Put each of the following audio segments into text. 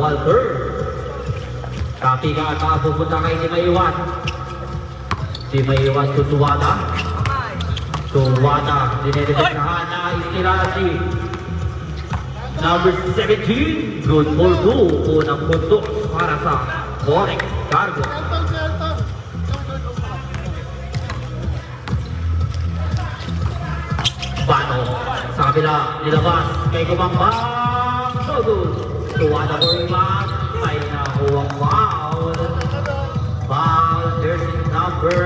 Walter. Copy ka at pupunta kay Di Maiwan. Di Maiwan to Tuwada. Tuwada, dinedepektahan na Istirasi. Number 17, good for 2. Unang punto para sa Forex Cargo. Bano, sa kabila, nilabas kay Kumambang. So good. Tuwada for rebound. May nakuwang foul. Foul, jersey number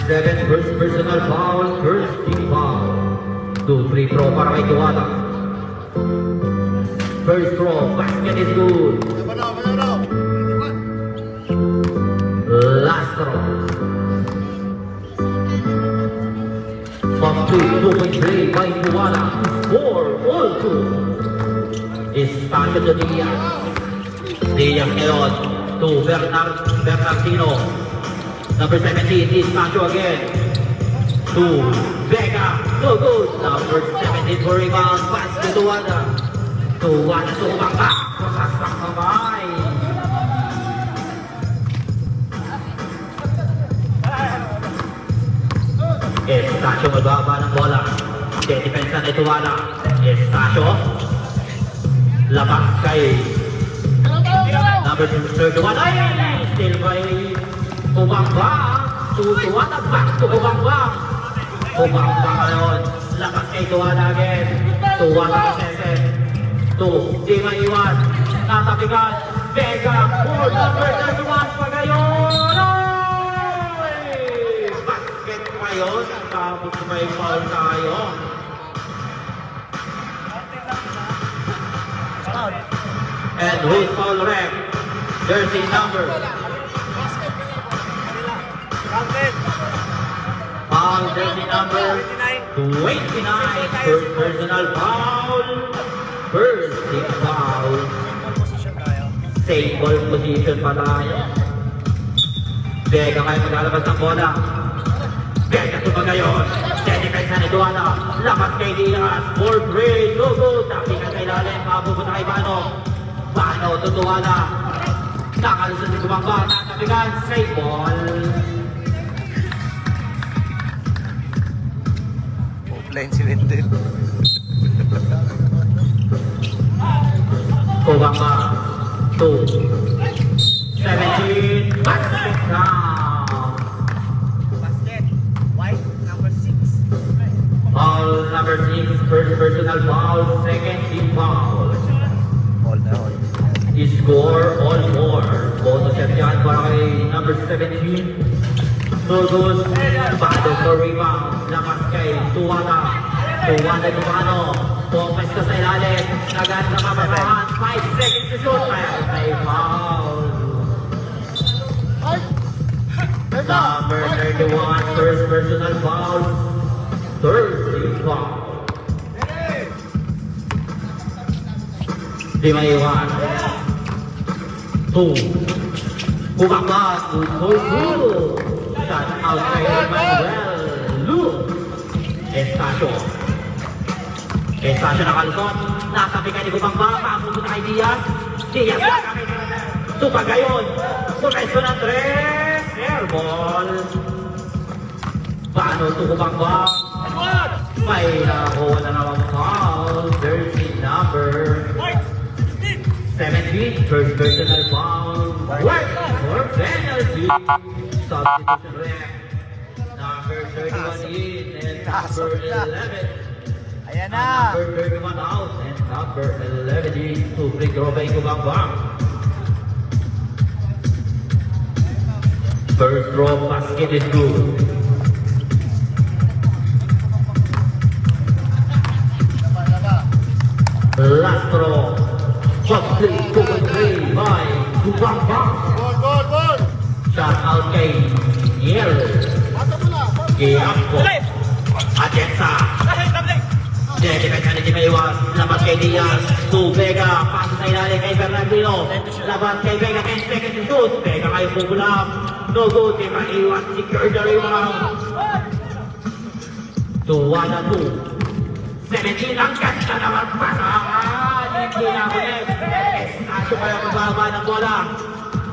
7, first personal foul, first team foul. 2 free throw para kay Tuwada. First throw, basket is good. Last throw. From 2.3 by Tuwada. 4 all 2. Estacio de Diaz. Diaz ngayon to Bernardino. Number 17 is Nacho again. To Vega. No good. Number 17 for rebound. Pass to Tuwada. Tuwada to Baka. Pasang kamay. Estacio magbaba ng bola. Depensa ni Tuwada. Estacio. Labas kay number 31. Ay! Still by Kumambang. Tuwada back to Kumambang. Kumambang ngayon. Labas kay Tuwada again. Tuwada kasesen. Di Maiwan. Natapikan. Vega. For number 31 pa ngayon. Basket ngayon. Tapos may foul tayo. And with foul rep, jersey number. Foul jersey number 29. First personal foul. First team foul. Same ball position pa tayo. Vega kayo maglalabas ng bola. Vega ito pa ngayon. Depensa ni Tuwada. Labas kay Diaz. 4-3. No good. Tapikan sa ilalim. Mapupunta kay Bano. Bano to Tuwada. Nakalusot si Kumambang. Natapikan. Safe ball. Offline si Wendell. Kumambang. 17. Basket down. Basket. White, number 6. Foul number 6. First personal foul. Second team foul. All na all. Score all 4. Bono siya dyan para kay number 17. So good. Bado for rebound. Lakas kay Tuwada. Tuwada Tubano. Pumpas ka sa ilalim. Agad na mamabahan. 5 seconds to shoot. May foul. Number 31. First personal foul. Third team foul. Di Maiwan. 2. Kumambang. Good for 2. Shot out kay Manuel. Luke. Estacio. Estacio nakalusot. Natapikan ni Kumambang. Papunta kay Diaz. Diaz nakamit. Tupagayon. Sumeso ng 3. Airball. Paano ito Kumambang? May nakuha na naman foul. Jersey number 17. First personal foul. Work for penalty. Substitution rep. Number 31 in and number 11. Ayan na. Number 31 out and number 11 in to free throw by Kumambang. First throw basket is good. Last throw. Complete 2-3 by Kumambang. Gol! Shot out kay Niel. Giamco. Atienza. Depensa ni Di Maiwan. Labas kay Diaz. To Vega. Pass sa ilalim kay Bernardino. Labas kay Vega. 10 seconds to shoot. Vega kayo pupulam. No good. Di Maiwan. Secure the rebound. Tuwada 2. 17 ang ganda naman pasa. Hindi na kulit. Estasyo kaya magbaba ng bola.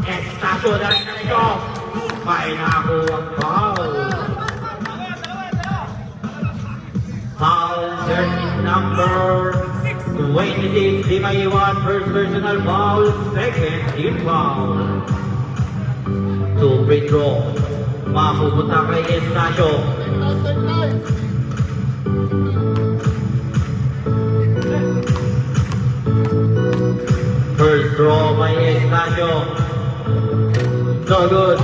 Estasyo na rin na ito. May nakuha ang foul. Foul jersey number 26, Di Maiwan, first personal foul, second team foul. To free throw, mapupunta kay Estasyo. First throw by Estasyo. No good.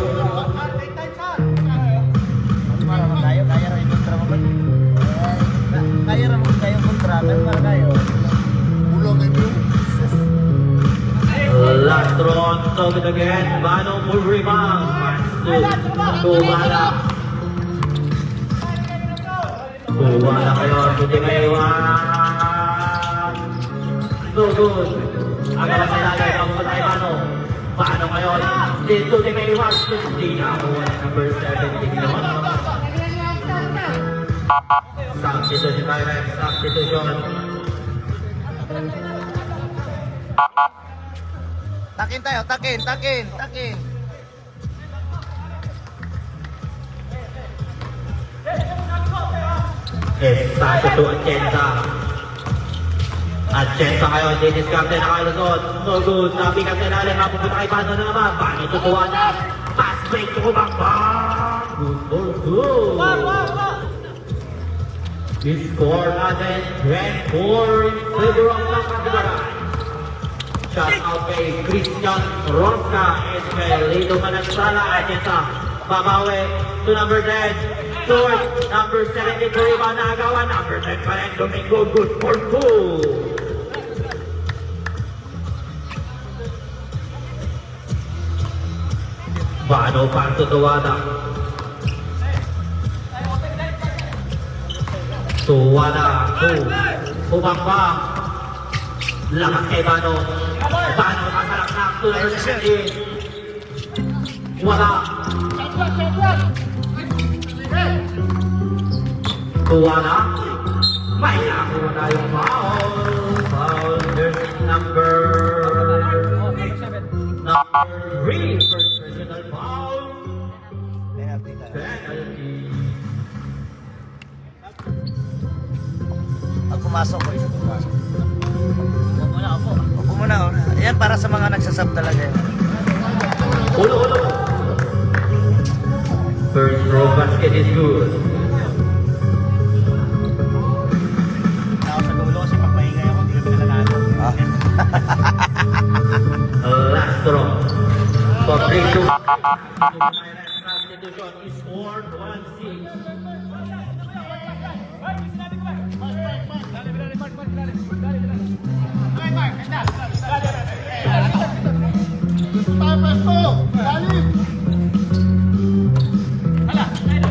Kaya ramon kayo kontrata, para kayo. Ulong ito. Last throw, so good again. Bano full rebound. Tuwala. Tuwala kayo. Hindi kayo. No good. Agad sa ilagay. Ang patay Bano. Bano ngayon. Dito di may iwas. Hindi na ako. Number 17 naman. Substitution tayo rin. Substitution. Takin tayo, takin. Estasyo to Atienza. Atienza ngayon. Didiskarte na kayo lusot. No good. Nabigat na ilalim. Mapupunta kay Bano na naman. Bano tutuwa na. Pass break to Kumakbang. Good. Score natin 24 in favor of the Pagkabaran. Shout out kay Christian Rosca, Esmelito Manansala, Atienza. Babawi to number 10. Short, number 17 for Ivan Nagawa, number 10 pa rin Domingo, good for 2. Bano Pantutuwada. Tuwala, Pumambang. Lakas kay Bano. Bano nakasalaknak to number 17. Wala. Tuwala. May nakuha tayong foul. Foul jersey number 3. First personal foul. Penalty. Penalty. Pag pumasok ko, isa pumasok. Upo muna. Ayan, para sa mga nagsasab talaga yan. Ulo. First row basket is good. Ako sa dulo kasi pagpahingay ako, hindi kami nalalalo. Last row. For free to substitution is scored 1-6.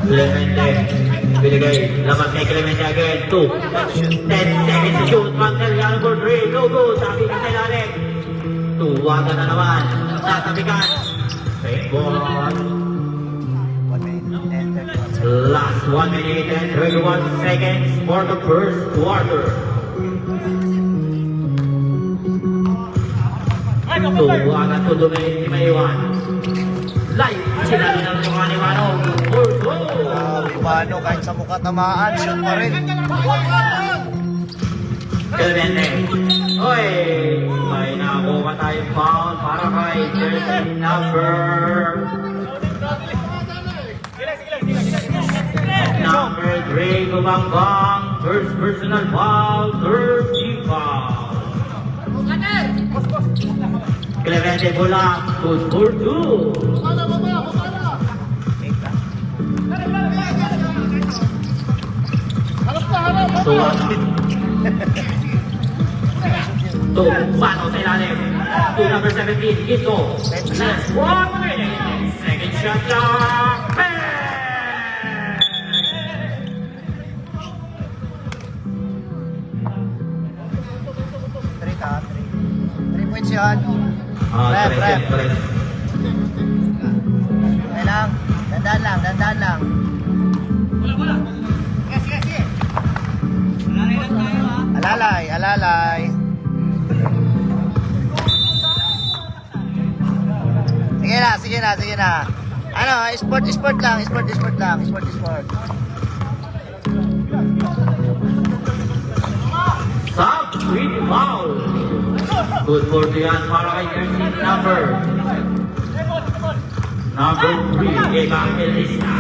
Clemente, binigay, laman kay Clemente again, 2, 10 seconds to shoot, Magdaliano for 3, no good, sabi ka sa ilalim, tuwagan na naman, tatabikan, fake ball, last 1 minute and 21 seconds for the first quarter. Tuwagan to Domingo Maiwan. Live, sinali ng mukha ni Mano. Bano, kahit sa mukha tamaan, shoot pa rin. Clemente. Oy, may nakuha tayong foul para kay jersey number 3, Gumambang. First personal foul, third team foul. Clemente bola, good for 2. So, Bano sa ilalim. To number 17, Ito. Last 1 minute. Second shot clock. Three points yun. Rep. Press. Okay lang. Dandaan lang. Wala. Sige. Wala rin lang tayo. Alalay, alalay. Sige na. Ano, sport lang. Sport. Stop with foul. Good for Dian para kay jersey number 3, Evangelista.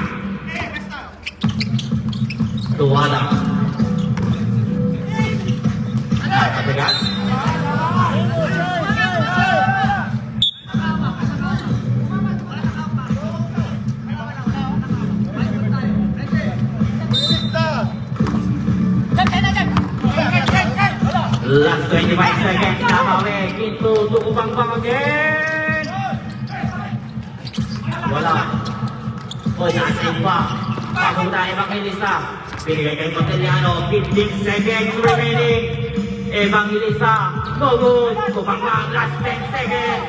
Tuwala. Katigat. Last 25 seconds na kami. Quinto, tukupang pang again. Wala. O, nasin pa. Bagong tayo Evangelista. Binigay kay Monteliano. 15 seconds remaining. Evangelista. No good. Tukupang pang. Last 10 seconds.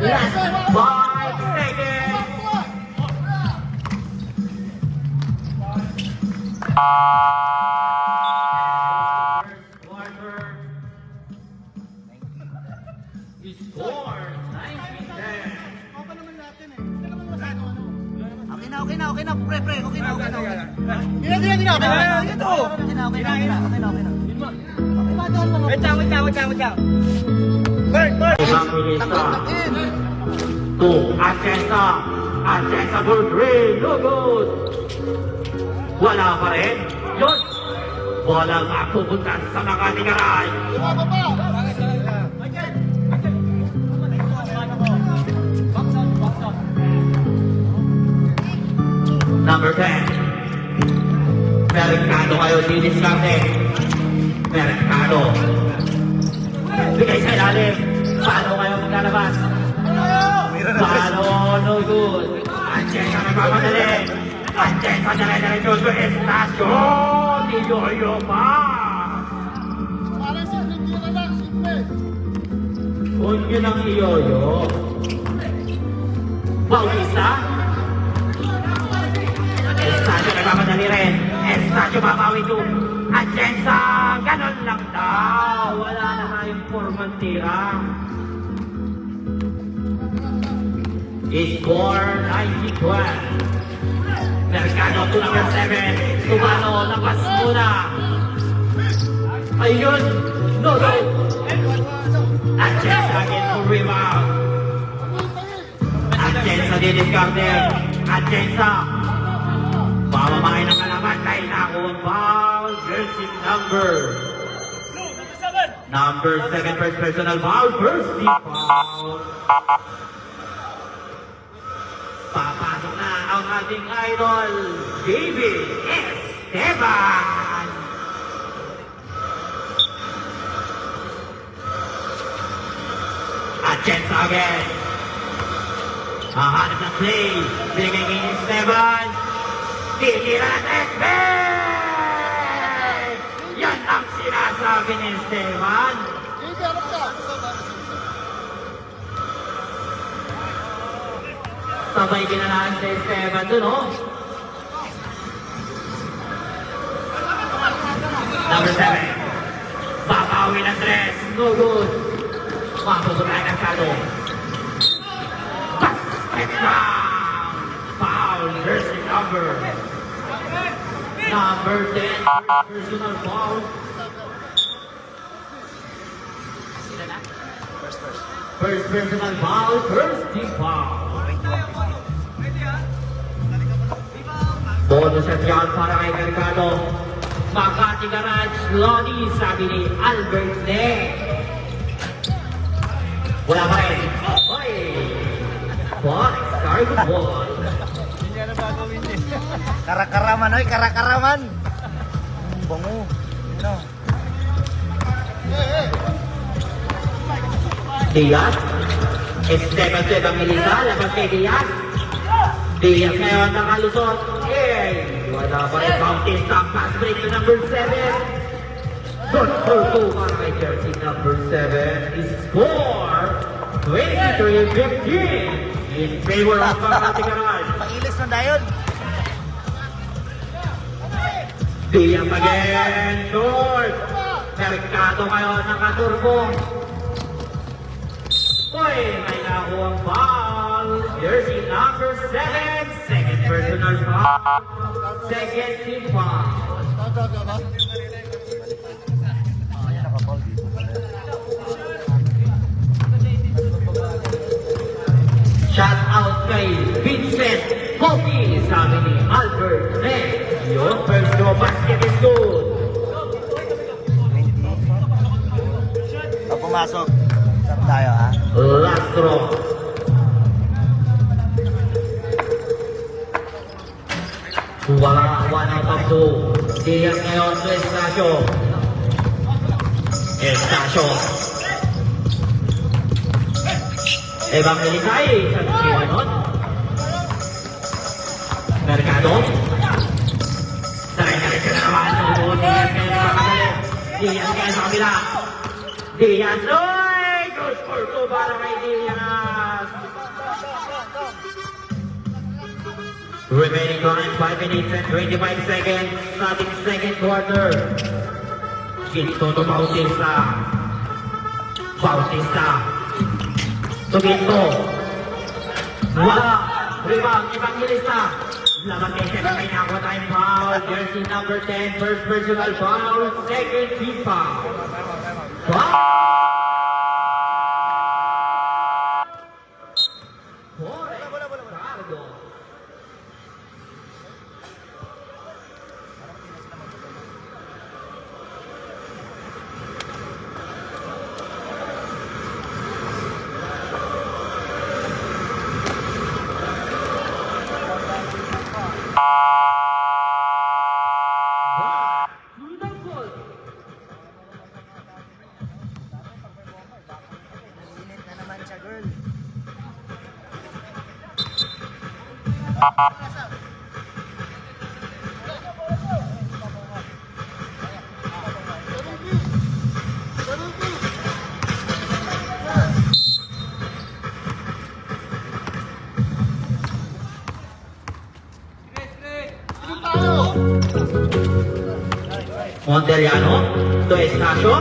Last 5 seconds. Score 90-10. Okay na, pre, okay na. Gina. Wait lang. Evangelista. To Atienza for 3. No good. Wala pa rin. Yun. Walang mapupunta sa Makati Garay. Number 10. Mercado kayo, didiskarte. Mercado. Bigay sa ilalim. Paano kayo maglalabas? Paano? No good. Atienza nagmamadali. Atienza dire-diretso sa estasyon. Niyoyo pa. Kung yun ang iyoyo. Bautista. Estadio nagmamadali rin. Estadio babawi to. Atienza. Ganon lang daw. Wala na tayong formantira. Score 90-12. Mercado to number 7. Tumano. Labas muna. Ayun. No. Atienza again for rebound. Atienza didiskarte. Atienza. Pamamahay ng kalaban dahil nakuha ang foul. Jersey number 7 first personal foul. First team foul. Papasok na ang ating idol, David Esteban. Atienza again. Hahanap ng play. Binigay kay Esteban. Titira na Esteban! Yan ang sinasabi ni Esteban. Sabay ginalaan si Esteban dun, oh. Number 7. Babawi ng 3. No good. Mapusukay ng kado. Basket down. Foul. Jersey number 10. Personal foul. First personal foul. First team foul. Bonus at yan para kay Mercado. Makati Garage, Lodi, sabi ni Albert Ne. Wala pa rin. Oy! Box, start the ball. Hindi na bagawin din. Karakaraman, oy, karakaraman. Bango. Ano? Diaz. Esteban to Evangelista. Labas kay Diaz. Diaz ngayon nakalusot. Wala pa rin. Bautista. Pass break to number 7. Good for 2 para kay jersey number 7. Score 23-15 in favor of Makati Garage. Pailis na dayon. Diaz again, short. Merkado kayo nakaturbo. Uy, may nakuhang foul. Jersey number 7, second personal foul. Second team foul. Shout out kay Vincent Kobe, sabi ni Albert Ness. Your first go basket is good. Pag pumasok, saan tayo ha? Last throw. One out of two. Diaz ngayon to Estacio. Estacio. Evangelizay sa Kiwanon. Mercado. Taray-taray ka na naman. Diaz ngayon sa kapatid. Diaz ngayon sa kabila. Diaz. Oy! Good for two para kay Diaz. Remaining time 5 minutes and 25 seconds. Starting second quarter. Ginto to Bautista. Bautista. Tuginto. Wala. Rebound. Evangelista. Labas kay Sega may nakuha tayong foul. Jersey number 10. First personal foul. Second team foul. Foul. Cargo. Init na naman siya, girl. Monteliano to Estacio.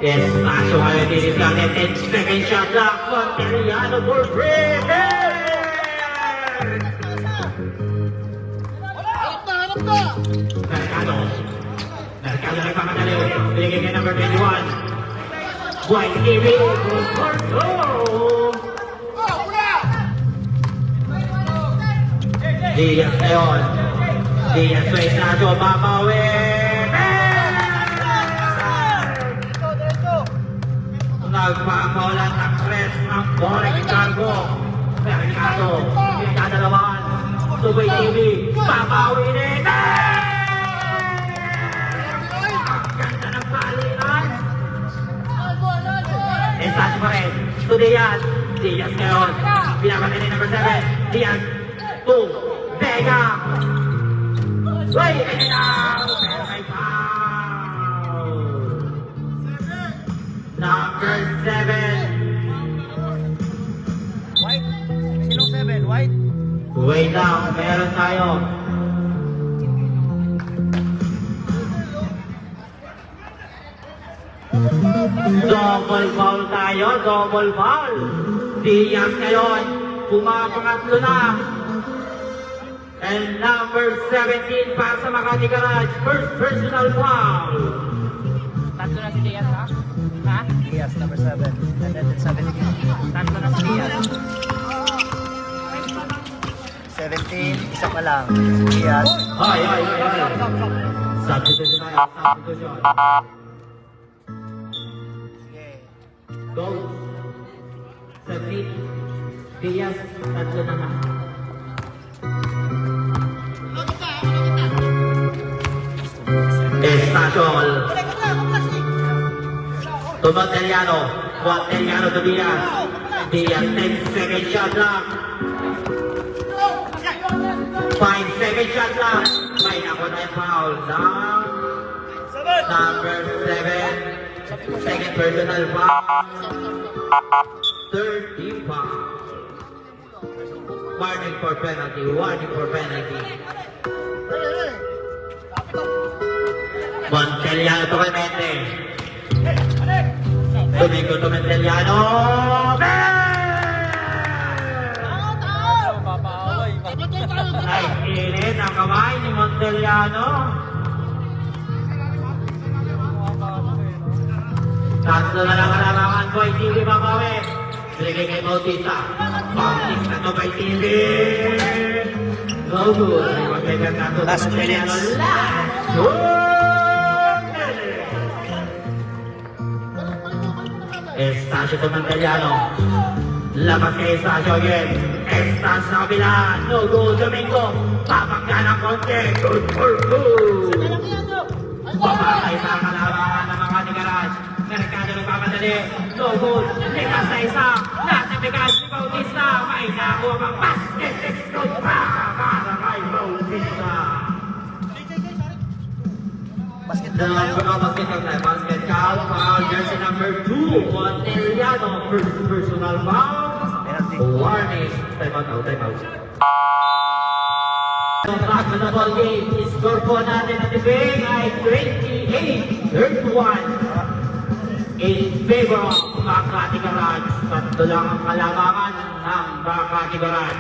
Estacio ngayon diniskanet and second shot clock. Monteliano for free. Mercado. Mercado nagpapadaliw. Binigay kay number 21. White TV. Good for two. Diaz ngayon. Diaz to Estacio. Babawi. Nagpapaulan ng press ng bola ng Cargo. Mercado. Pinagdadalawan. Subay TV. Babawi din. Ang ganda ng palitan. Estacio pa rin. To Diaz. Diaz ngayon. Pinapatay ni number 7. Diaz. 2. Vega. Uy! Ayun lang! Pero may foul. Number 7. White? Sinong 7? White? Wait lang, meron tayo. Double foul tayo, double foul. Diaz ngayon, pumapangatlo na. And number 17 para sa Makati Garage, first personal foul. Tatlo na si Diaz, ha? Ha? Diaz, number 7. And then 17. Tatlo na si Diaz. 17, isa pa lang. Diaz. Ay. Substitution tayo, substitution. Sige. Go. 17. Diaz, tatlo na na. Estaciol. To Monteliano. Monteliano to Diaz. Diaz, 10 second shot clock. 5 second shot clock. May nakuha tayong foul. Number 7. Second personal foul. Third team foul. Warning for penalty. Warning for penalty. Monteliano to kay Mete. Domingo to Monteliano. Ay, init ang kamay ni Monteliano. Tatlo na lang kalamangan ko ay TV Babawi. Binigay kay Bautista. Bautista to kay TV. No good. Last minutes. Last good. Estacio to Monteliano. Labas kay Estacio again. Estacio sa kabila. No good. Domingo. Papagka ng konti. Good for good. Papakay sa kalamangan ng mga Nicaraj. Mercado nagpapadali. No good. Lipas sa isa. Natibigas ni Bautista. May nakuha pang basket. It's good para kay Bautista. Basket The na tayo. basket count. Foul jersey number 2. Monteliano. First personal foul. Warning. Time out. Back to the ball game. Score po natin at ibig ay 28-31. In favor of Makati Garage. Tatlo lang ang kalamangan ng Makati Garage.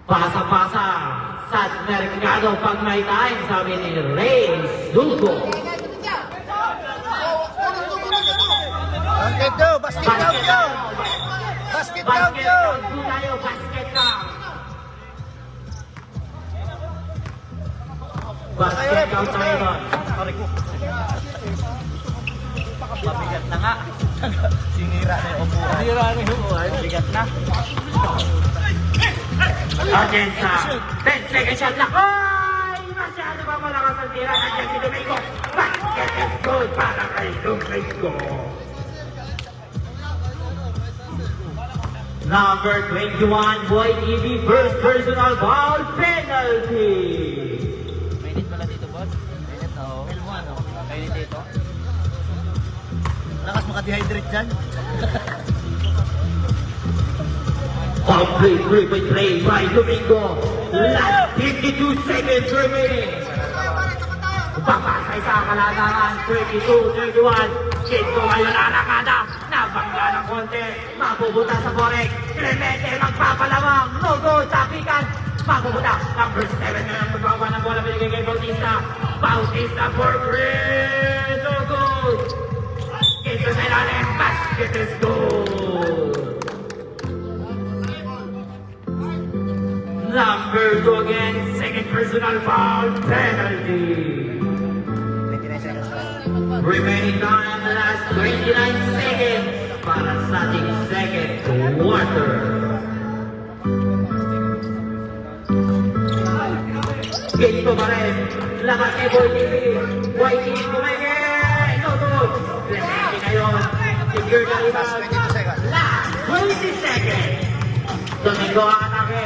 Pasa-pasa sa Mercado pag may time, sabi ni Ray Zulco. Basket daw, basket daw yun. Basket daw Basket yun. count po tayo, basket count. Basket count tayo doon. Sorry ko. Mabigat na nga. Sinira na yung upuan. Sinira na yung upuan. Bigat na. Argenza, 10 seconds shot na. Ay! Masyado ba malakas ang tira? Nandiyan si Domingo. Basket is good para kay Domingo. Number 21, Boy TV, first personal foul penalty. Mainit pala dito, boss. Mainit na, oh. Feel mo, ano? Mainit dito. Lakas maka-dehydrate dyan. Complete three-point play by Domingo. Last 52 seconds remaining. Papasay sa kaladangan, 22-31. Kinto ngayon ang nakada. Nabangga ng konti. Mapubuta sa Borek. Clemente magpapalamang. No go, tapikan. Mapubuta. Number 7 na lang magbawa ng bola. Binigay kay Bautista. Bautista for green. No go. Kinto sa ilalim. Basket is good. Number 2 again. Second personal foul penalty. 29 seconds pa. Remaining time, the last 29 seconds para sa ating second quarter. Ganito pa rin. Lakas kay Boy TV. Boy TV kumigil. No good. Clemente ngayon. Secure na rebound. 22 seconds. Last 20 seconds. Domingo ang atake.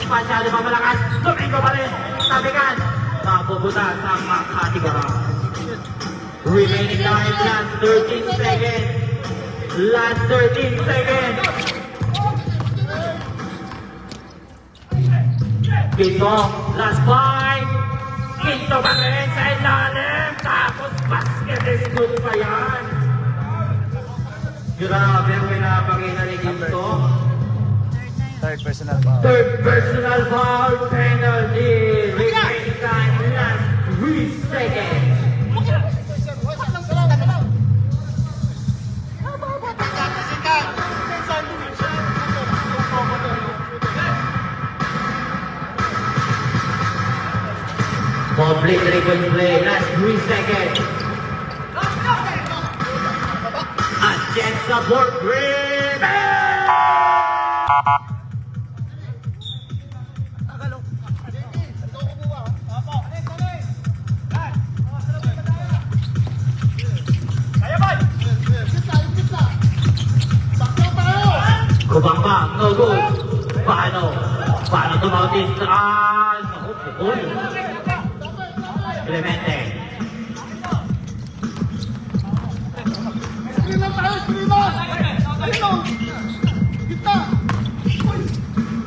Masyado pa malakas. Domingo pa rin. Tabikan. Mapuputa sa Makati Garage. Remaining time, last 13 seconds. Last 13 seconds. Quinto, last 5. Quinto pa rin sa ilalim. Tapos basket is good pa yan. Grabe ang pinapakita ni Quinto. Third personal foul. Third personal foul penalty. Remaining time, last 3 seconds. Complete three-point play, last 3 seconds. Against the board, green. Kubang-bang, no good. Paano to Bautista? Uy. Clemente.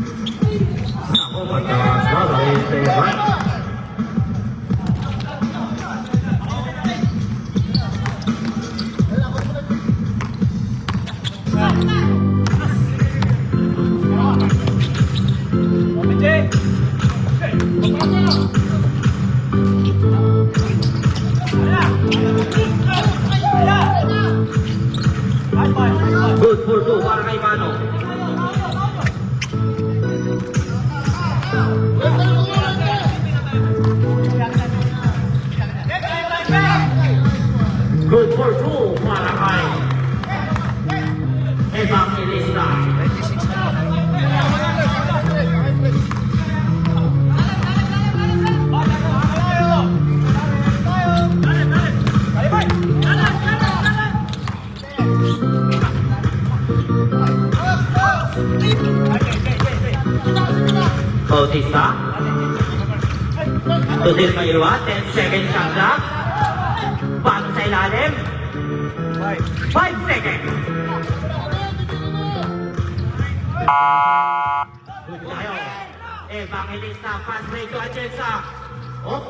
Naku, mataas na. Este, kay Mano. Good for two para kay Evangelista. 26 na po. Bautista. Tudil Maywa, 10 seconds shot clock. Paano sa ilalim? 5 seconds. Good tayo. Evangelista, pass break to Atienza. Oh,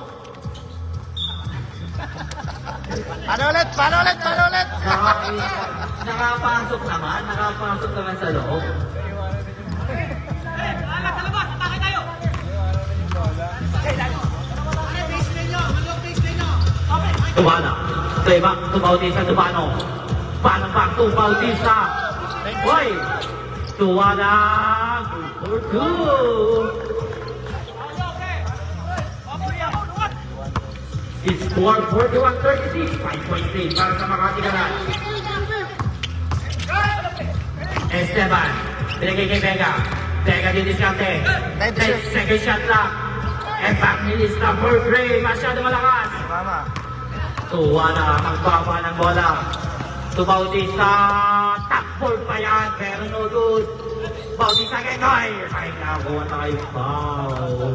Paano ulit? nakapasok naman sa loob. Tubana, to Bautista, Tubano. Paano pa to Bautista? Hoy! Tuwada! Good for two! Score 41-36, 5.3 para sa Makati Ganan. Esteban, binigay kay Vega. Vega din diskante. 10 second shot lang. Evangelista for Gray, masyado malakas. Mama. Tuwa na, magbaba ng bola. To Bautista, takbol pa yan, pero no good. Bautista Genoy, ay nakuha tayo foul.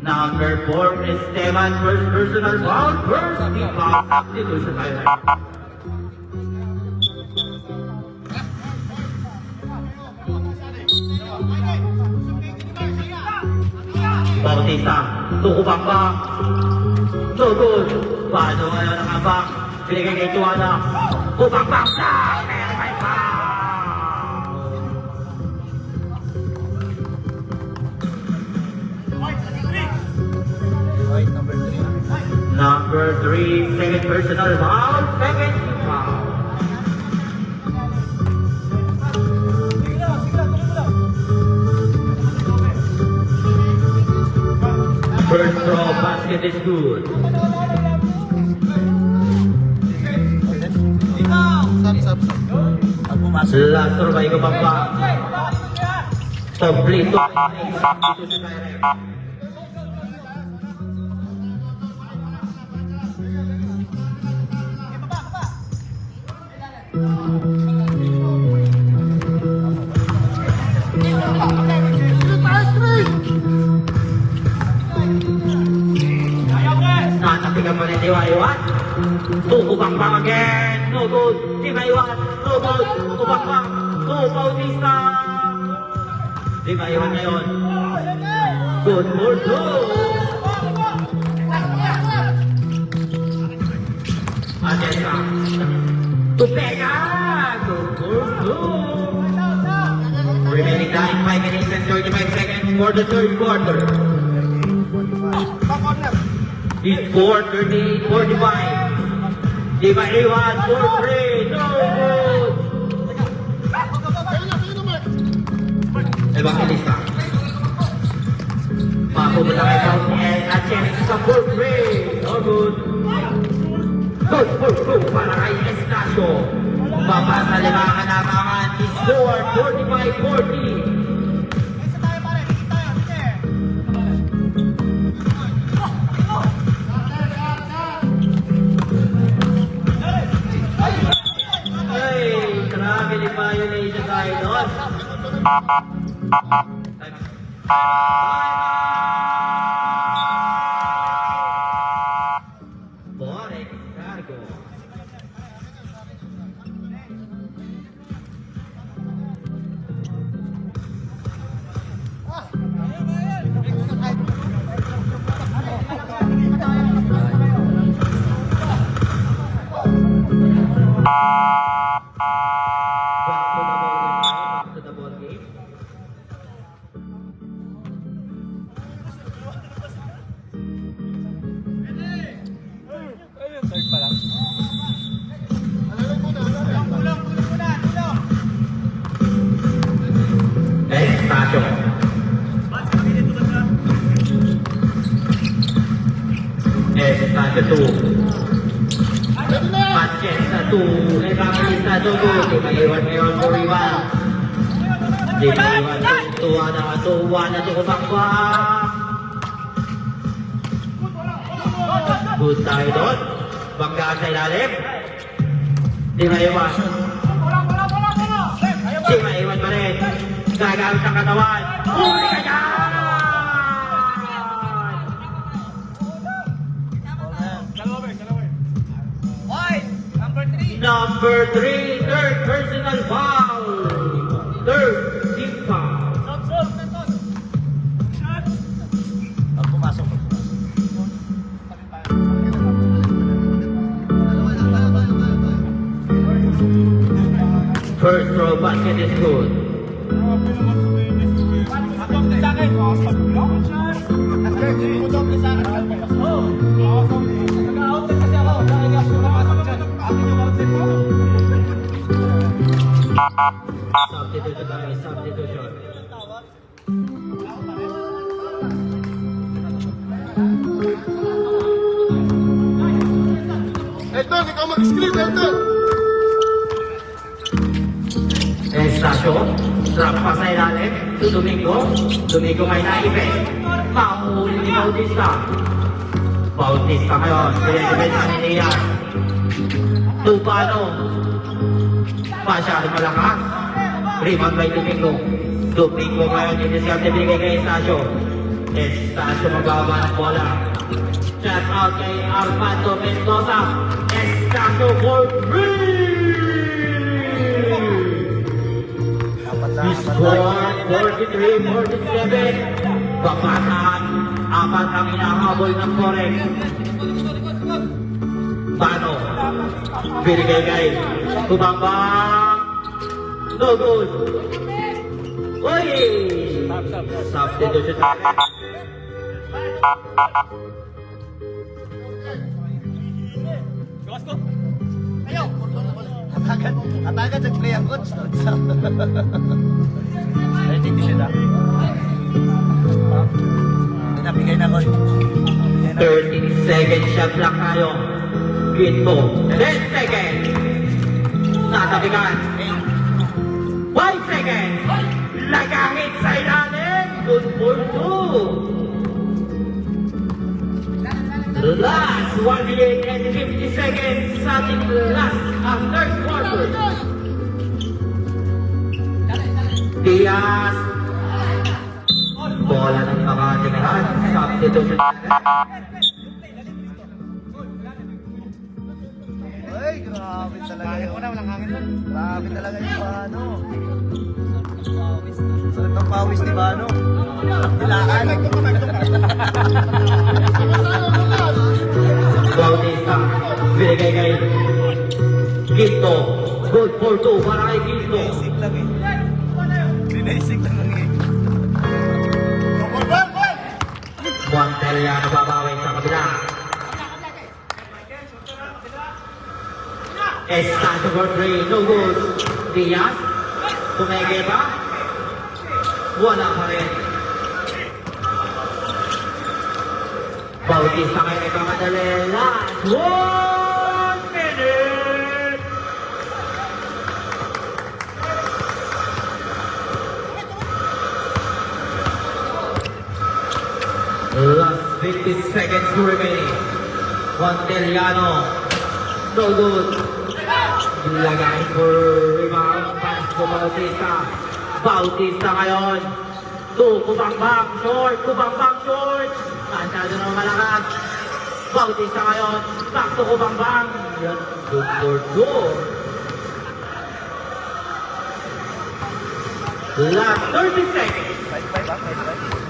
Number 4, Esteban, first personal foul, first team foul, Institution Highlight. Bautista, tukubang ba? No good. Paano ngayon ang abang? Binigay kay Tuwala. Kubang bang na! Pero may foul! White number 3. Number 3, second personal foul, second team foul. First throw basket is good. Stop. Pag pumasok. Last throw by Kubamba. Complete. Natapigan mo ni Tiwaiwan. Tukubang bang again. No good. Tiwaiwan. No good. Tukubang bang. To Bautista. Tiwaiwan ngayon. Good for two. Atienza. To Vega. Good for two. Remaining time 5 minutes and 35 seconds for the third quarter. It's 4:38, 45. Di ba iwan? 4-3. No good. Evangelista. Mapupunta kay Bautista at chance sa 4-3. No good. Good for two para kay Estacio. Babasa limangan ang mga score 45-40. Violation tayo doon. Borek, cargo. Estacio 2. Manchester 2. Evangelista 2. Di maiwan ngayon for rebound. Di maiwan. Tuwa na tumakbang. Good tayo doon. Banggaan sa ilalim. Di maiwan. Di maiwan pa rin. Gagamit ang katawan. Huli ka dyan! Number 3, third personal foul. Third team foul. Pag pumasok. First throw basket is good. Substitution tayo, substitution. Elton, ikaw mag-screen, Elton! Estacio, drop pa sa ilalim. To Domingo. Domingo may naibig. Mahuli ni Bautista. Bautista ngayon. Pinag-ibig ni Nias. Tupano. Masyado malakas. Rebound by Domingo. Domingo ngayon. Inisyante binigay kay Estacio. Estacio magbaba ng bola. Shot out kay Armando Mendoza. Estacio for three! He scored 43-47. Babasahan. Apat ang inahabol ng Forex. Bano. Binigay kay Kubambang. No good. Uy! Substitution tayo. Atagan sa play ang coach. Ay, hindi siya na. Pinapigay na coach. 30 seconds shot lang tayo. Gito. 10 seconds. Natabigan. 5 seconds. Lagahit sa ilalim. Good for 2. Last 1 minute and 50 seconds sa ating last ang third quarter. Diaz. Bola ng mga tingahan. Substitution. Ay, grabe talaga yun. Grabe talaga yung Bano. Sarap ng pawis ni Bano. Dilaan. Bautista. Binigay kay Ginto. Good for 2 para kay Ginto. Basic lang eh. Basic lang eh. Montelia nababawi sa kabila. Estacio for 3. No good. Diaz. Tumege ba? Wala pa rin. Bautista kayo nagkamadali. Last 1 minute. Last 50 seconds remaining. Monteliano. No good. Ilagay for rebound. Pass to Bautista. Bautista ngayon. Kubambang short. Kubambang short. Masyado na malakas. Bautista ngayon. Back to Kubambang. Yan. Good for 2. Last 30 seconds. 5-5.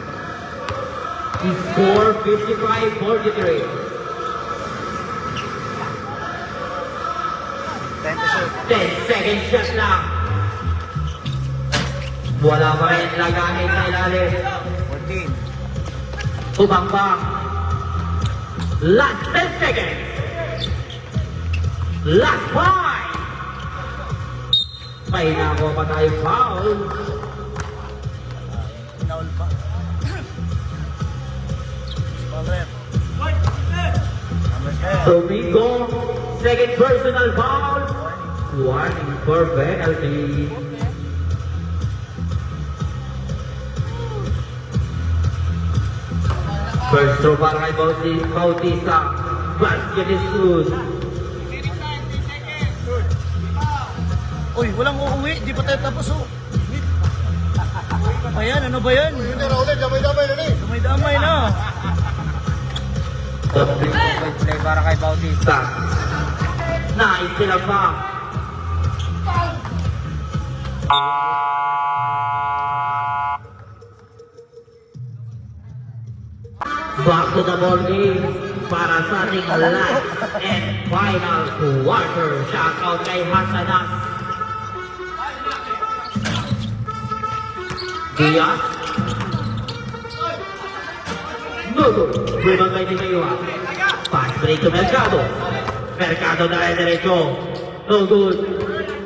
He scored 55-43. 10 seconds shot lang. Wala pa rin lagahin sa ilalim. 14. Kubambang. Last 10 seconds. Last 5. May nako pa tayo foul. Inaul pa. Small rep. Domingo, second personal foul. Warning for penalty. First throw para kay Bautista. Basket is good. Uy, walang uuwi. Di pa tayo tapos oh. Ayan, ano ba yan? Hindi na ulit, damay-damay na ni. Damay-damay na. Play para kay Bautista. Nice sila pa. Back to the ball game para sa ating last and final quarter. Shout out kay Hasanas. Diaz. No good. Rebound kay Dimayoa. Pass break to Mercado. Mercado na kaya diretso. No good.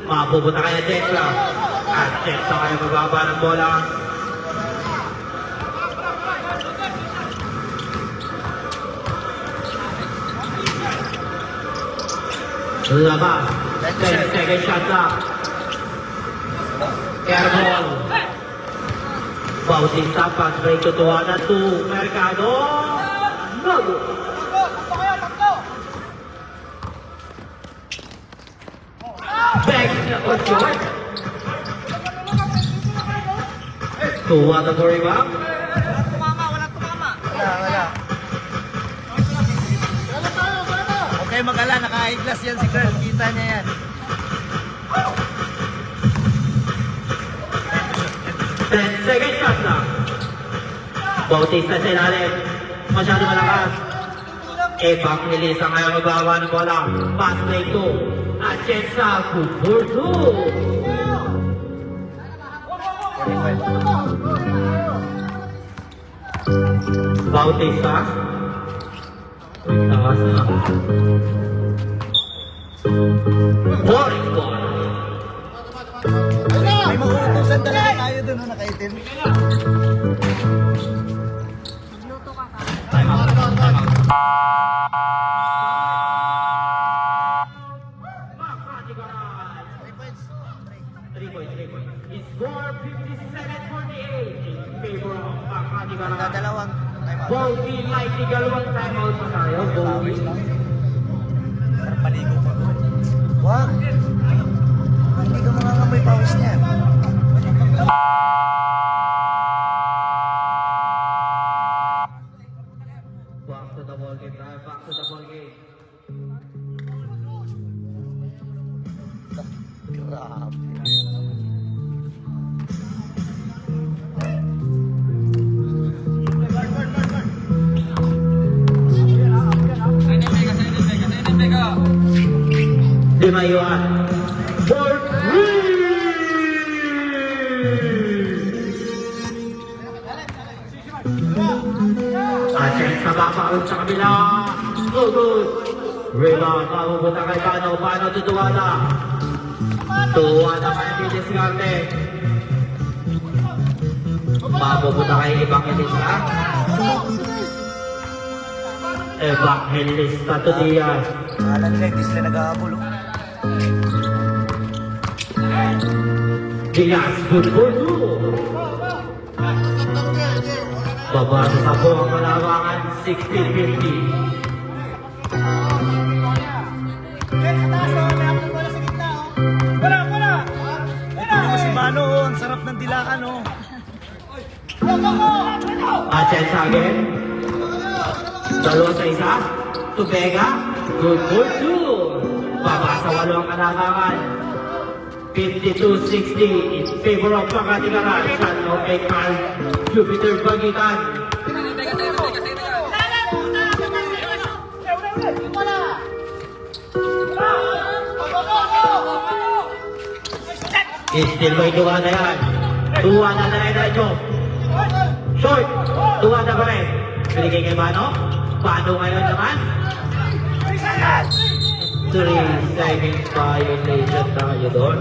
Mapupunta kaya Tekla. At Tekla kaya mababa ng bola. Labas. 10 second shot clock. Airball. Bautista pass break to Tuana to Mercado. No good. Back or short. Tuana for rebound. Wala. Huwag kayo mag-ala, naka-eyeglass yan si Carl. Kita niya yan. Second shot na. Bautista sa ilalim. Masyado malakas. Back ni Lisa ngayon magawa ng bola. Pass play to. Atienza for two. Bautista. Tawas na. Boring ball. May mag-uutusan talaga tayo dun, nakaitim. Time out. 3 points. It's score 57-48 in favor of Makati Garal. Dalawang time out. Bogey, likely dalawang time out pa tayo. Bogey. Paligo pa. Wag! Hindi ka mangangamoy pawis niya. Back to the ball game. Back to the ball game. Grabe. Dimayuan. For three! Asen sa babaon sa kabila. No good. Rebound. Mapupunta kay Pano. Pano to Tuwada. Tuwada kay Evangelista. Mapupunta kay Evangelista. Evangelista to Diaz. Alam nila, hindi sila nag-aabol. Diaz, good for two. Babasa sa po ang malawangan, 16-50. Ito si Mano, ang sarap ng dilaan, oh. Chance again. Dalawa sa isa. To Vega. Good for two. Babasa walo ang kalawangan. 52-60 in favor of Makati Garal. Shot out kay Carl Jupiter Bagitan. Still may duwa na yan. Duwa na rin ito. Short. Duwa na pa rin. Binigay kay Mano. Mano ngayon naman. 3 seconds violation tayo doon.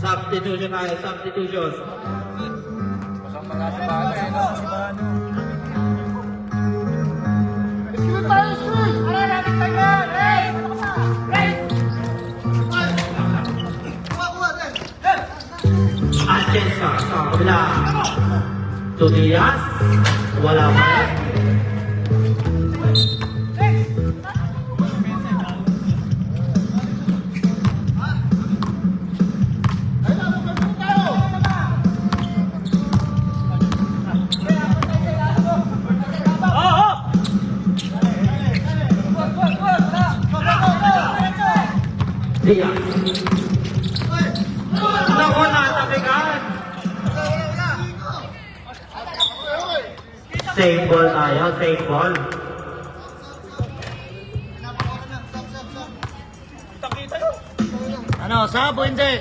Substitution tayo. Substitution. Si Mano. To Diaz. Wala pa rin. Diaz. Naku, natabigan. Same ball tayo, same ball. Ano, sab o hindi?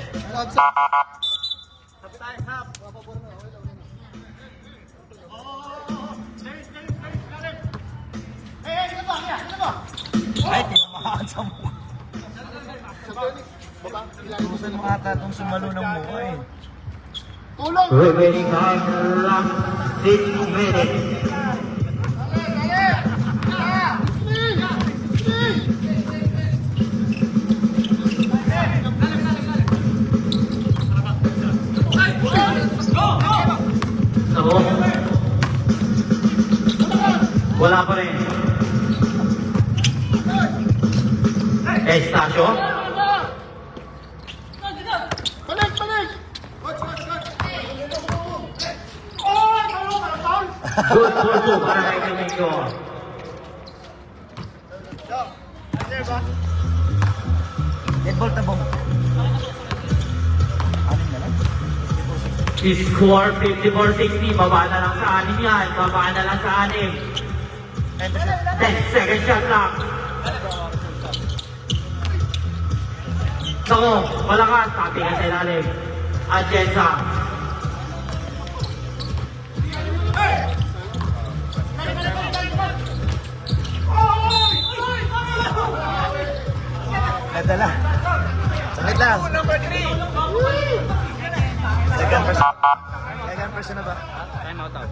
Ay, tinamahan sa mukha. Gusto ng ata itong sumalo ng mukha eh. Tulong! Remaining time, last 6 minutes. Ako. Wala pa rin. Estacio. Balik! Balik! Good for two para kay Domingo. Dead ball tabong. Anin na lang. Score 54-60. Baba na lang sa anim yan. Baba na lang sa anim. 10 second shot lang. Sako, malakas. Tapi ka sa ilalim. Atienza. Nadala. Sakit lang. Second person. Second person na ba? Time out out.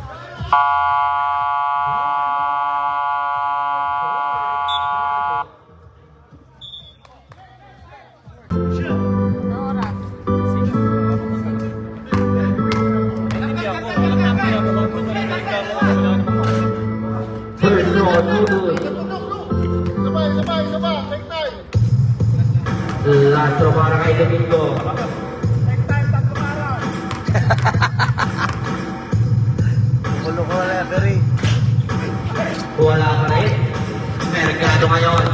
First row, good. Sabay! Sabay! Sabay! Take time! Last row para kay Domingo. Kulo ko wala, Ferry. Wala pa rin. Mercado ngayon.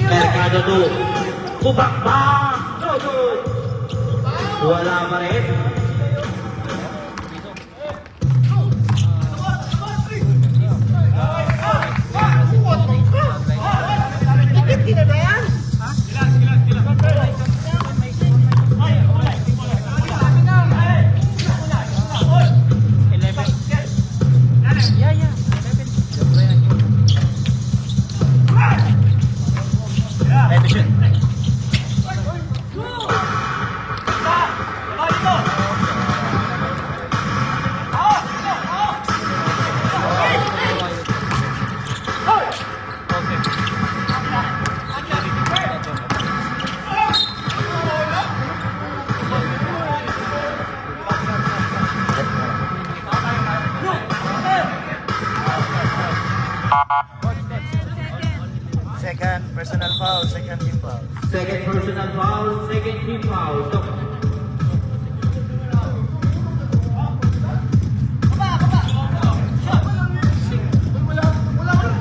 Mercado 2. Kubak-bak! No good! Wala pa rin. Second personal foul, second team foul. Second personal foul, second team foul.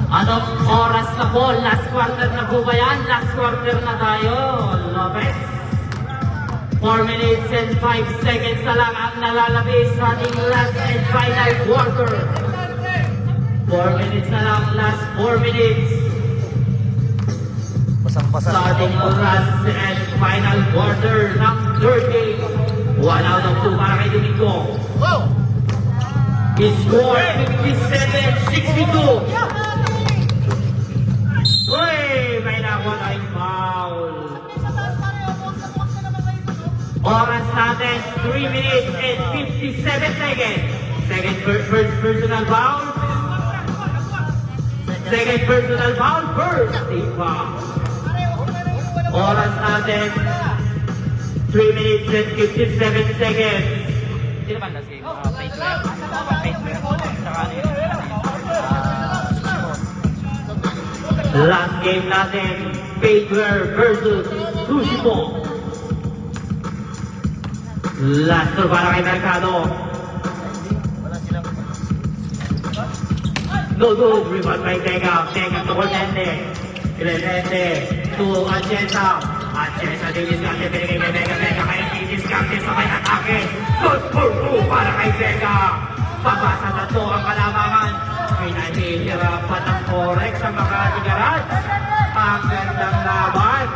Anong oras na po? Last quarter na po ba yan? Last quarter na tayo. Lopez. 4 minutes and 5 seconds na lang ang nalalabis sa ating last and final quarter. 4 minutes na lang, last 4 minutes. Pasang-pasang Sa ating last and final quarter ng third game. 1 out of 2 para kay Domingo. Wow! Score 57-62. Uy! May nakuha tayong foul. Oras natin, 3 minutes and 57 seconds. Second first personal foul. Second personal foul, first team foul. Oras natin, 3 minutes and 57 seconds. Sino ba nasa game? Last game natin, Paper versus Sushimo. Last to para kay Mercado. No good, rebound by Tega. Tega to Clemente. Clemente to Atienza. Atienza din diskarte, binigay kay Tega. Tega kay diskarte sa may atake. Good for two para kay Tega. Babasa na to ang kalamangan. Pinahihirapan ng Forex sa mga tigaran. Ang gandang laban.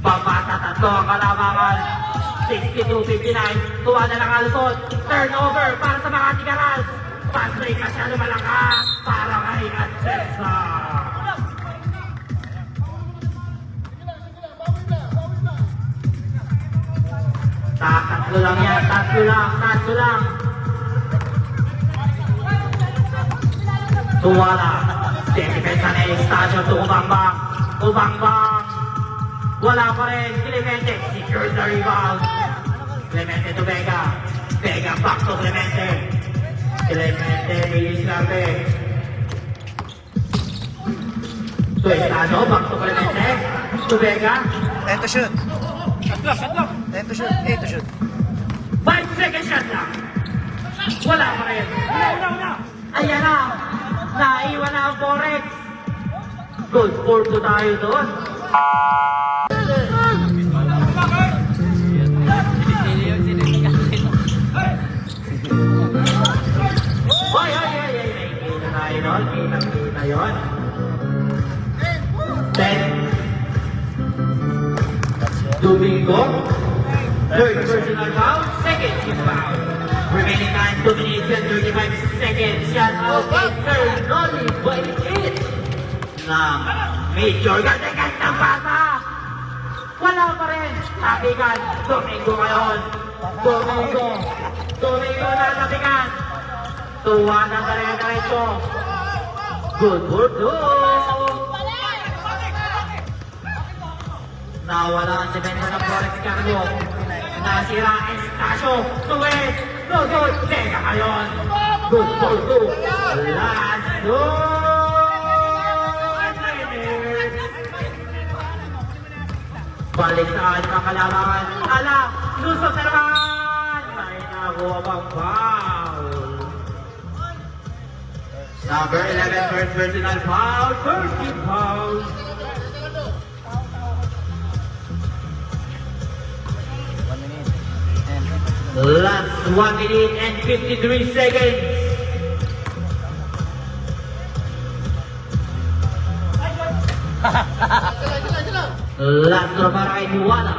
Babasa na to ang kalamangan. 62-59. Tuwa na lang alusot. Turnover para sa mga tigaran. Pass-break ka siya lumalakas para kay Atienza. Tatlo lang yan, tatlo lang. Tuwala. Depensa na Estacio to Ubangbang. Wala pa rin. Clemente secure the rebound. Clemente to Vega. Vega back to Clemente. Clemente bilis grabe. To Estacio, back to Clemente. To Vega. And to shoot. And to shoot. 5 seconds shot lang. Wala pa rin. Ayan na. Naiwan na ang Forex. Good for 2 tayo doon. Ay. Kita tayo doon. Kita yun. 10. Domingo. Third personal foul. Second team foul. Remaining time 2 minutes and 35 seconds. Shot out by third. Nolly by 8. Na Major ganda-ganda pasa. Wala pa rin. Tapikan. Domingo ngayon. Domingo na tapikan. Tuwa na diretso. Good for 2. Nawala ang depensa ng Forex Cargo. Nasira Estacio. Tuwid. No good. Teka ngayon. Good for 2. Last 2 minutes. Balik sa ating mga kalaban. Ala, lusot na naman. May nakuha pang foul. Number 11, first personal foul. First team foul. Last 1 minute and 53 seconds. Last draw para kay Tiwala.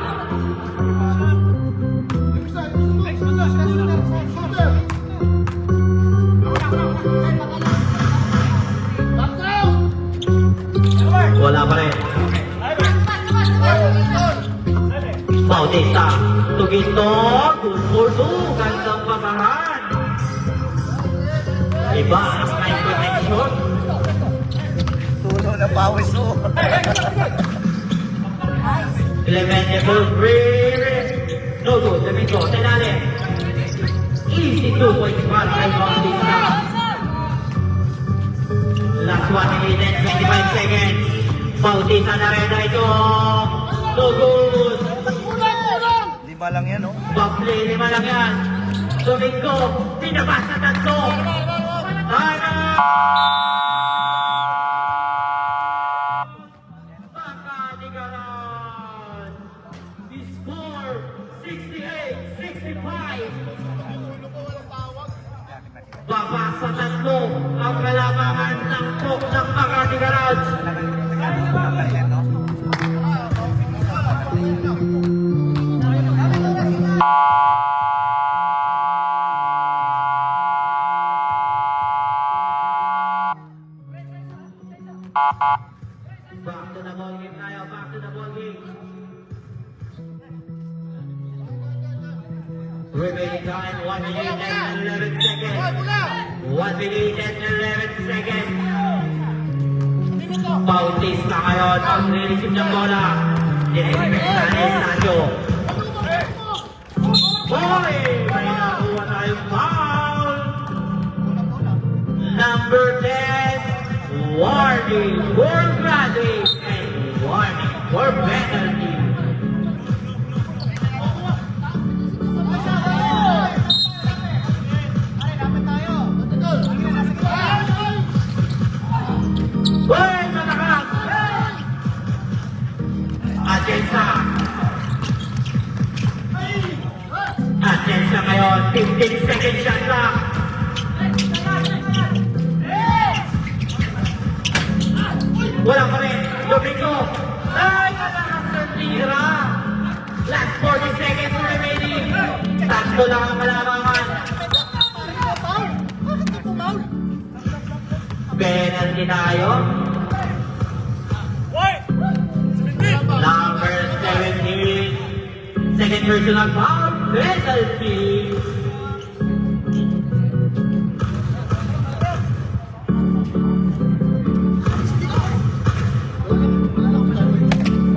Wala pa rin. Bautista, Tugito, good for 2, gandang pamahan. Iba ang may connection. Tulo na pawis mo. Clemente full free. No good, Domingo, Tenale. Easy 2 points para kay Bautista. Last 1 minute and 25 seconds. Bautista na rin na ito. No good. Lima lang yan, no? Backplay, 5 lang yan. Domingo, pinabasa tatlo. Tana! Pakadigaran. The score, 68-65. Babasa tatlo ang kalamangan ng Pok ng Pakadigaran. Back to the ball game tayo, back to the ball game. Remaining time, 1 minute and 11 seconds. 1 minute and 11 seconds. Bautista ngayon, ang nilisip ng bola. Dinipipik na Estacio. Boy! May nakuha tayong foul. Number 10, Ward. warning for graduate and warning for penalty. Uy, matakas! Atienza! Atienza ngayon, 15 seconds shot clock. Wala pa rin, Domingo! Ay, matakas ng tira! Last 40 seconds remaining. Tatlo lang ang kalamangan. Penalty tayo. Number 17. Second personal foul. Penalty.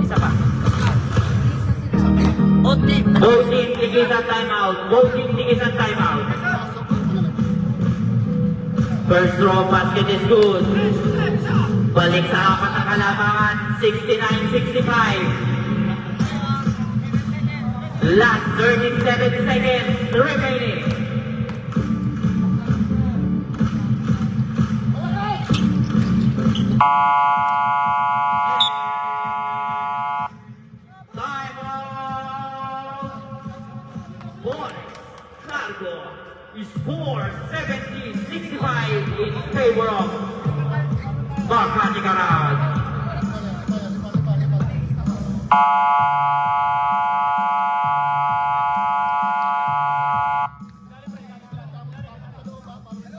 Isa pa. Otim. Voting tigisan timeout. Voting tigisan timeout. First throw basket is good. Balik sa apat na kalamangan. 69-65. Last 37 seconds remaining. Time out. Boys, Cargo score 70-65 in favor of Makati Garage.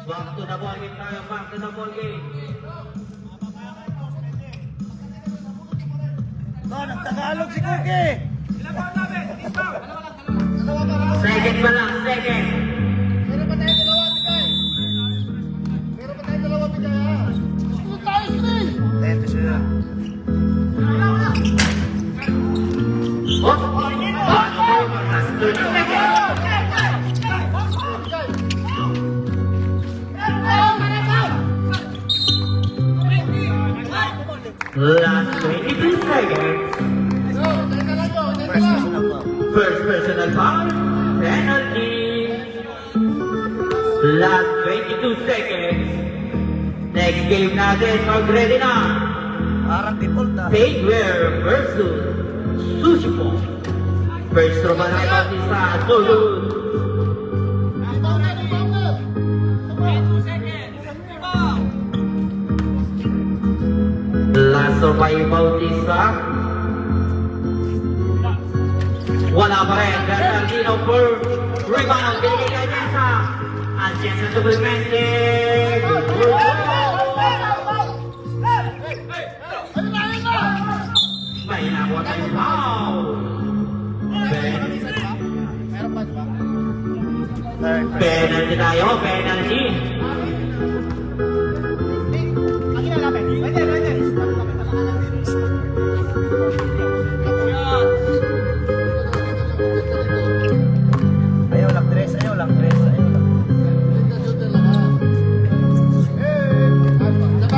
Back to the ball game tayo, back to the ball game. Nagtagalog si Cookie. Second pa lang, second. Meron pa tayo dalawa, Bigay. Meron pa tayo dalawa, Bigay, ha? Shoot tayo, Steve! Ito siya. Oh, last 30 seconds. Last 22 seconds. Yo, teka lang, yo, teka lang. First personal foul, penalty. Last 22 seconds. Next game natin, mag-ready na. Parang default ah. Paidware versus Sushipo. First throw ba na ito sa Tulun. Rebound na, rebound na. Last survival Bautista. Wala pa rin. Bernardino for rebound. Binigay niya sa Atienza Doblemente. May nakuha tayo foul. Meron pa, di ba? Penalty tayo. Penalty. Ang ilalapit. Pwede, pwede. Ayaw lang tres, ayaw lang tres, ayaw lang.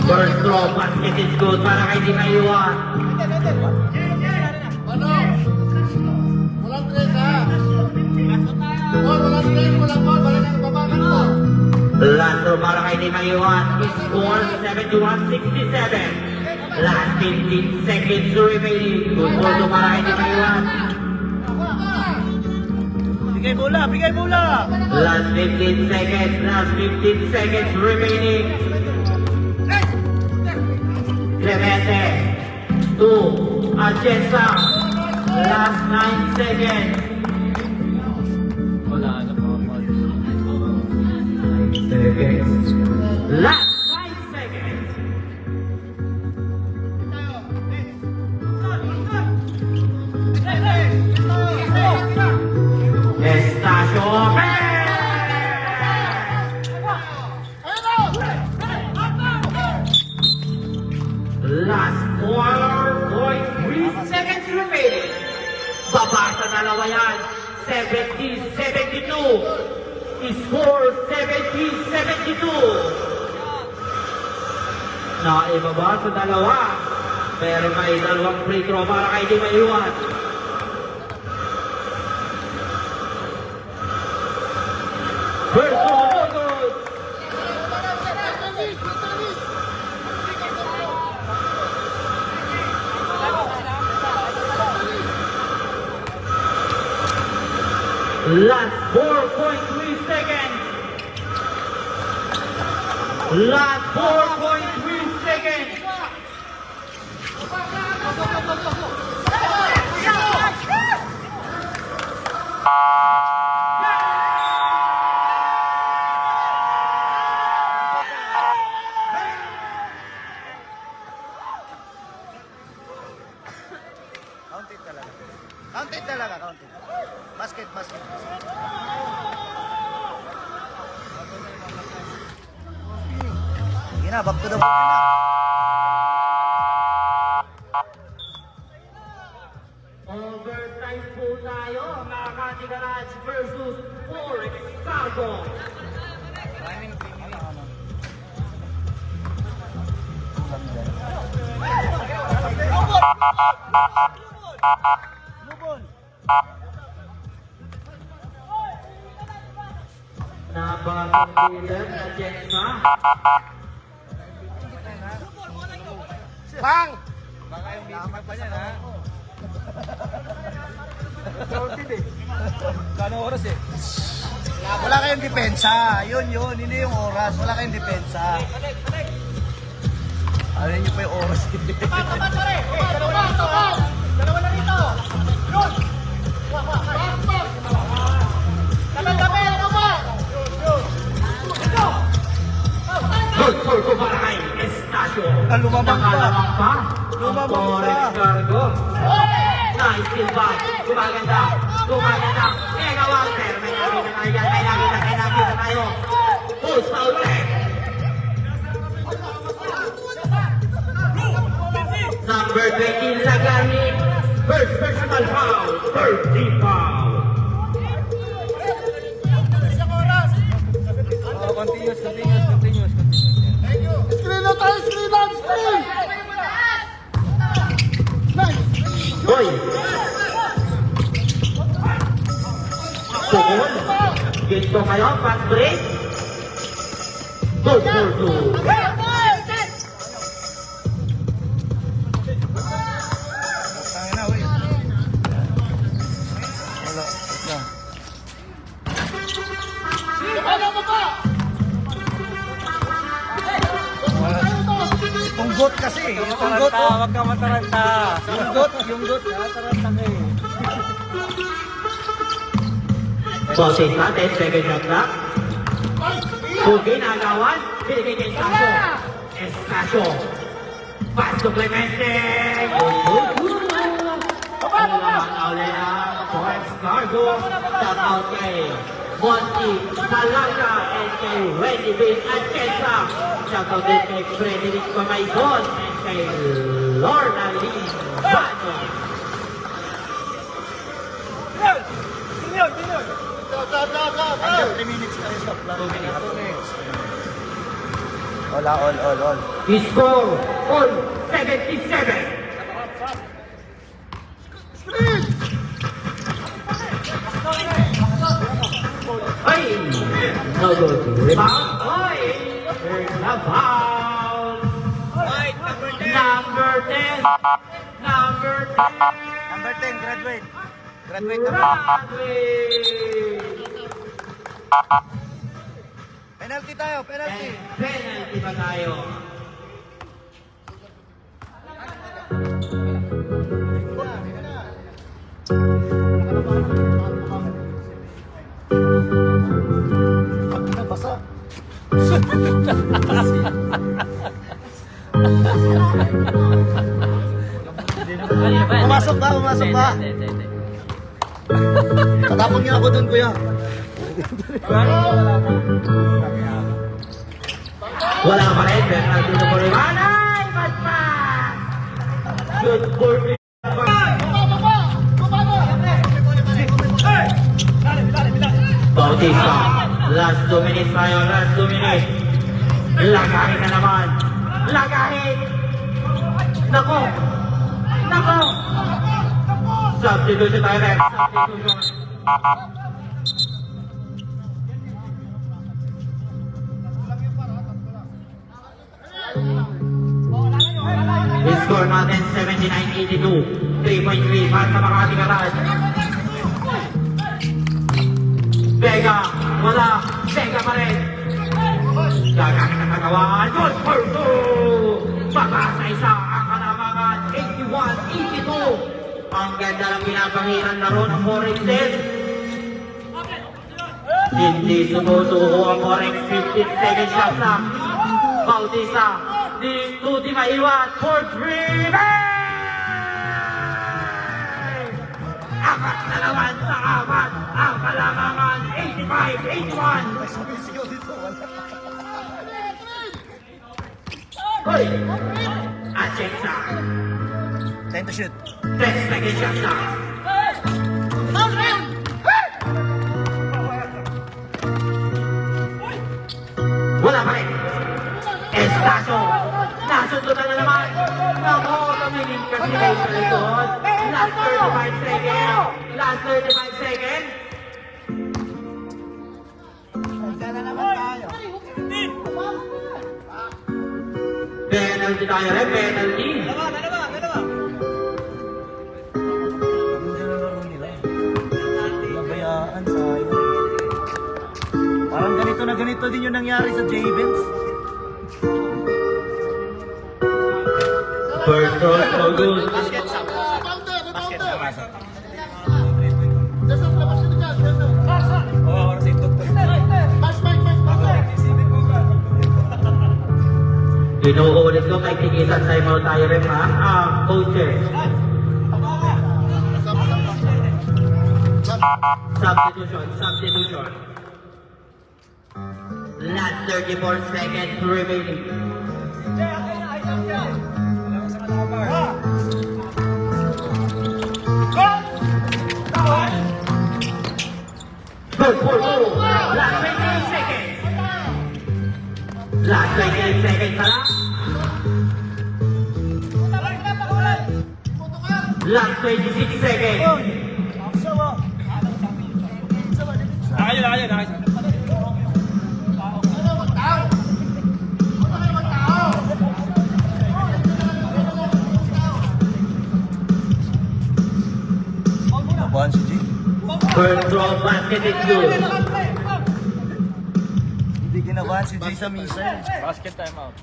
First throw. Basket is good para kay Di Mayuan. Ano? Walang tres, ha? Ball, walang tres, walang ball, walang babakan mo. Last throw para kay Di Mayuan. Score 71-67. Last 15 seconds remaining. Good ball to para kay Di Mayuan. Bigay bola, bigay bola. Last 15 seconds. Last 15 seconds remaining. Clemente. 2. Atienza. Last 9 seconds. Wala na po. 9 seconds. Last 5 seconds. Estacio Last 4.3 seconds remaining. Babasa na lawayan. 70-72. Score 70-72. na ibaba sa dalawa. Pero may dalawang free throw para kay Di Maiwan. First one, no good. Last 4.3 seconds. Last 4.3 seconds. Counted talaga. Counted talaga, counted. Basket, basket. Sige na, back to the ball na. Overtime po tayo, mga Kandigarage versus Forex Cargo. Nabasang dealer na Jensa. Bang! Baka yung bisipan pa niyan, ha? Kano oras eh? Wala kayong depensa. Yun, hindi yung oras. Wala kayong depensa. Alam niyo pa yung oras. Dalawa na rito. Yun! Good for Kubaray, Estacio. Lumabang pa. Nakalabang pa. Lumabang pa. Forex Cargo. Nice kill back. Gumaganda. Mega Walter. May nakita tayo. Post foul ulit. Number 20, Lagani. First personal foul. First team foul. Continuous. Screen na tayo, screen! Nice! Hoy! Tukol. Ginto kayo, fast break. Good for two. Tangin na, wait. Wala, wait lang. Tunggot kasi. Yung tunggot. Wag ka mataranta. Yung got. Mataranta ka eh. Boses natin, second shot clock. Pugi na agawan. Binigay kay Estacio. Pass to Clemente. Forex Cargo. Shout out kay Monty Malaga and kay Wendy Bin Atesa. Shout out din kay Frederick Pamaison and kay Lorna Lee Bano. Under 3 minutes na rin stop lang. 2 minutes. All. He score on 77. Ay! No good. Rebound. Ay! There's a foul. Number 10. Number 10, graduate. 10. Graduate na. Penalty tayo, penalty. And penalty ba tayo? Basa. Pumasok ba? Tatapon niyo ako dun, kuya. Wala pa rin. Penalty na po rin. Anay! Paspas! Good for me. Bautista. Last 2 minutes tayo. Last 2 minutes. Lagay na naman. lagahin. Nako! Nako! Substitution tayo, Rex. Substitution. Score natin 79-82. 3.3 para sa Makati Garage. Vega, wala. Vega pa rin. Gagamit ang kagawaan. Good for two. Pag-asa-isa ang kalamangan. 81-82. Ang ganda ng pinapangiran laro ng Forenses. Hindi sumusuko ang Forex. 15 seconds shot lang. Bautista. Dito di maiwan. For 3. Apat na naman sa apat. Ang kalamangan. 85-81. Sumisigaw dito, wala. Hoy! Atienza. Time to shoot. 10 seconds shot lang. Wala pa rin. Estacio. Nasundutan na naman. Nako, tumingin kasi kayo sa likod. Last 35 seconds. Last 35 seconds. Sana naman tayo. Penalty tayo rin, penalty. Dalawa. Ang ganda laro nila. Nabayaan sayang. Parang ganito din yung nangyari sa Javens. First throw, so good. Basket sa Basket sa masa. Inuulit ko kay tigisan sa imaw tayo rin ha. Coaches. Substitution. Last 34 seconds remaining. Good for two. Last 28 seconds. Last 28 seconds na lang. Last 26 seconds. Nabahan si G. First throw basket is good. Hindi ginabahan si G sa missile. Basket time out.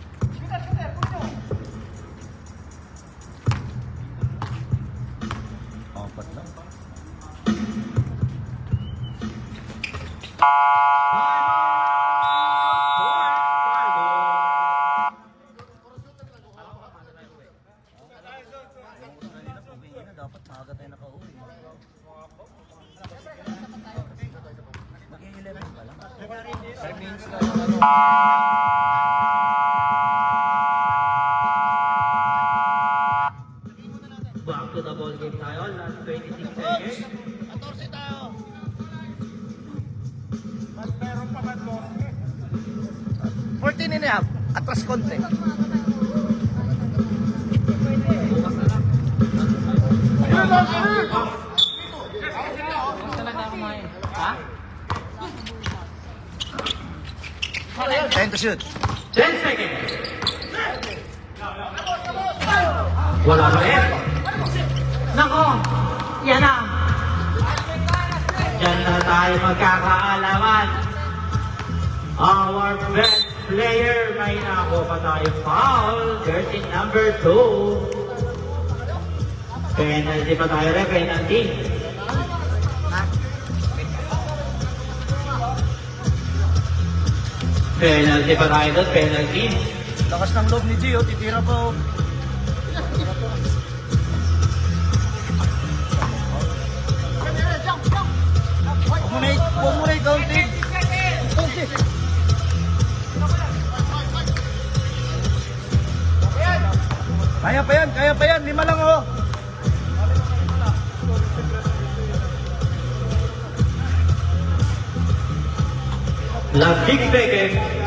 Apat lang. Dapat maaga tayo nakauwi. Mag-11 pa lang. 5 minutes lang yung ano. Back to the ball game tayo. Last 26 seconds. 14 tayo. Mas meron pa ba to? 14 and a half. Atras konti. Time to shoot. 10 seconds. Wala pa rin. Nako, yan na. Yan na tayo magkakaalaman. Our best player, may nako pa tayo foul. Jersey number 2. Penalty pa tayo rin, penalty. Penalty pa tayo doon, penalty. Lakas ng loob ni Gio, titira pa. Huwag mo na i-counting. Kaya pa yan. 5 lang oh. Last 6 seconds.